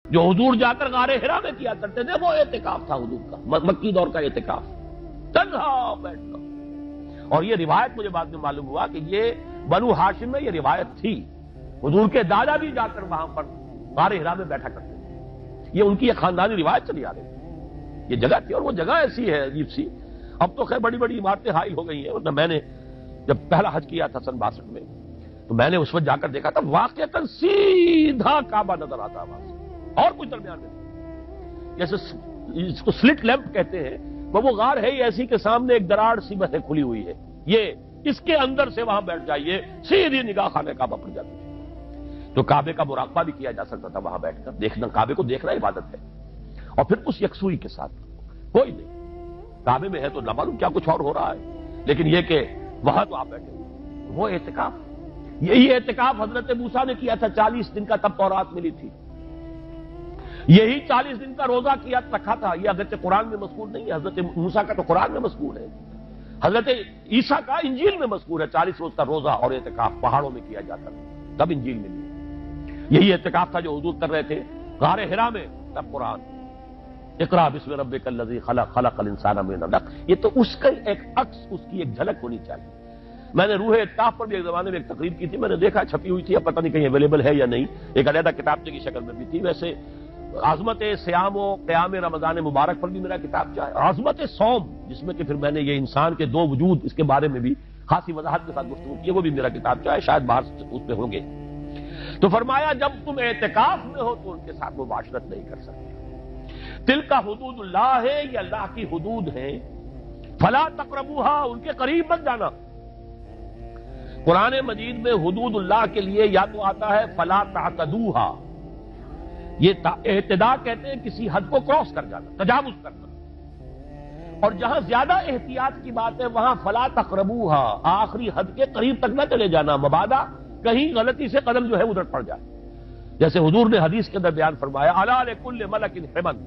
جو حضور جا کر غار حرا میں کیا کرتے تھے وہ اعتکاف تھا حضور کا، مکی دور کا اعتکاف، تنہا بیٹھ کر۔ اور یہ روایت مجھے بعد میں معلوم ہوا کہ یہ بنو ہاشم میں یہ روایت تھی، حضور کے دادا بھی جا کر وہاں پر غار حرا میں بیٹھا کرتے تھے، یہ ان کی ایک خاندانی روایت چلی آ رہی تھی۔ یہ جگہ تھی اور وہ جگہ ایسی ہے عجیب سی، اب تو خیر بڑی بڑی عمارتیں حائل ہو گئی ہیں، ورنہ میں نے جب پہلا حج کیا تھا سن 62 میں تو میں نے اس وقت جا کر دیکھا تھا، واقعتاً سیدھا کعبہ نظر آتا وہاں سے اور کچھ درمیان میں نہیں۔ جیسے اس کو سلٹ لیمپ کہتے ہیں، وہ غار ہے ہی ایسی کہ سامنے ایک دراڑ سی بس کھلی ہوئی ہے، یہ اس کے اندر سے وہاں بیٹھ جائیے سیدھی نگاہ خانہ کعبہ پڑ جاتی ہے، تو کعبے کا مراقبہ بھی کیا جا سکتا تھا وہاں بیٹھ کر، دیکھنا کعبے کو دیکھنا عبادت ہے، اور پھر اس یکسوئی کے ساتھ کوئی نہیں، کعبے میں ہے تو نہ معلوم کیا کچھ اور ہو رہا ہے، لیکن یہ کہ وہاں تو آپ بیٹھے ہوئے، وہ اعتکاف، یہی اعتکاف حضرت موسیٰ نے کیا تھا 40 دن کا، تب تورات ملی تھی، یہی 40 دن کا روزہ کیا رکھا تھا، یہ اگرچہ قرآن میں مذکور نہیں ہے، حضرت موسیٰ کا تو قرآن میں مذکور ہے، حضرت عیسیٰ کا انجیل میں مذکور ہے، 40 روز کا روزہ اور اعتکاف پہاڑوں میں کیا جاتا تھا، تب انجیل میں نہیں، یہی اعتکاف تھا جو حضور کر رہے تھے غار حرا میں، تب قرآن اقرا بسم ربک الذی خلق خلق الانسان من علق، یہ تو اس کا ایک عکس، اس کی ایک جھلک ہونی چاہیے۔ میں نے روح اعتکاف پر بھی ایک زمانے میں ایک تقریب کی تھی، میں نے دیکھا چھپی ہوئی تھی، اب پتہ نہیں کہیں اویلیبل ہے یا نہیں، ایک علیحدہ کتابچے کی شکل میں بھی تھی۔ ویسے عظمت سیام و قیام رمضان مبارک پر بھی میرا کتابچہ ہے، عظمت صوم جس میں کہ پھر میں نے یہ انسان کے دو وجود اس کے بارے میں بھی خاصی وضاحت کے ساتھ گفتگو کی، وہ بھی میرا کتابچہ ہے، شاید باہر اس پہ ہوں گے۔ تو فرمایا جب تم اعتکاف میں ہو تو ان کے ساتھ مباشرت نہیں کر سکتے، تل کا حدود اللہ ہے، یہ اللہ کی حدود ہے، فلا تقربوہا، ان کے قریب مت جانا۔ قرآن مجید میں حدود اللہ کے لیے یا تو آتا ہے فلا تعتدوہا، یہ اعتداء کہتے ہیں کسی حد کو کراس کر جانا، تجاوز کرنا، اور جہاں زیادہ احتیاط کی بات ہے وہاں فلا تقربوہا، آخری حد کے قریب تک نہ چلے جانا، مبادا کہیں غلطی سے قدم جو ہے ادھر پڑ جائے، جیسے حضور نے حدیث کے اندر بیان فرمایا الا لکل ملک حمن،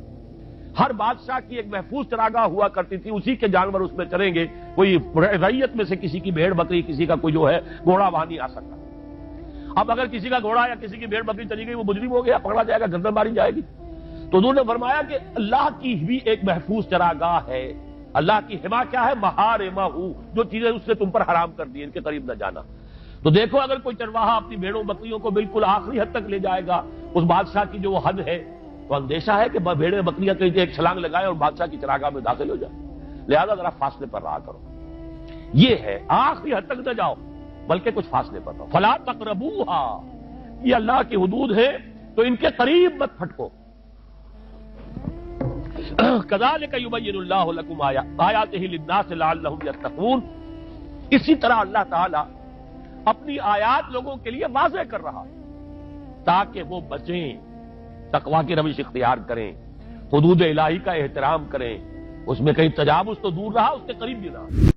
ہر بادشاہ کی ایک محفوظ چراگاہ ہوا کرتی تھی، اسی کے جانور اس میں چریں گے، کوئی رعیت میں سے کسی کی بھیڑ بکری، کسی کا کوئی جو ہے گھوڑا وہاں نہیں آ سکتا۔ اب اگر کسی کا گھوڑا یا کسی کی بھیڑ بکری چلی گئی، وہ مجرم ہو گیا، پکڑا جائے گا، گردن ماری جائے گی۔ تو حضور نے فرمایا کہ اللہ کی بھی ایک محفوظ چراگاہ ہے، اللہ کی حما کیا ہے، محارمہ، جو چیزیں اس نے تم پر حرام کر دی، ان کے قریب نہ جانا۔ تو دیکھو اگر کوئی چرواہا اپنی بھیڑوں بکریوں کو بالکل آخری حد تک لے جائے گا، اس بادشاہ کی جو وہ حد ہے، تو اندیشہ ہے کہ بھیڑیں بکریاں کہیں ایک چھلانگ لگائے اور بادشاہ کی چراگاہ میں داخل ہو جائے، لہذا ذرا فاصلے پر رہا کرو، یہ ہے آخری حد تک نہ جاؤ بلکہ کچھ فاصلے پر رہو، فلا تقربوہا، یہ اللہ کی حدود ہے تو ان کے قریب مت پھٹکو۔ کذالک یبین اللہ لکم آیاتہ للناس لعلہم یتقون، اسی طرح اللہ تعالی اپنی آیات لوگوں کے لیے واضح کر رہا تاکہ وہ بچیں، تقویٰ کی روش اختیار کریں، حدود الہی کا احترام کریں، اس میں کہیں تجاوز تو دور رہا، اس کے قریب بھی رہا۔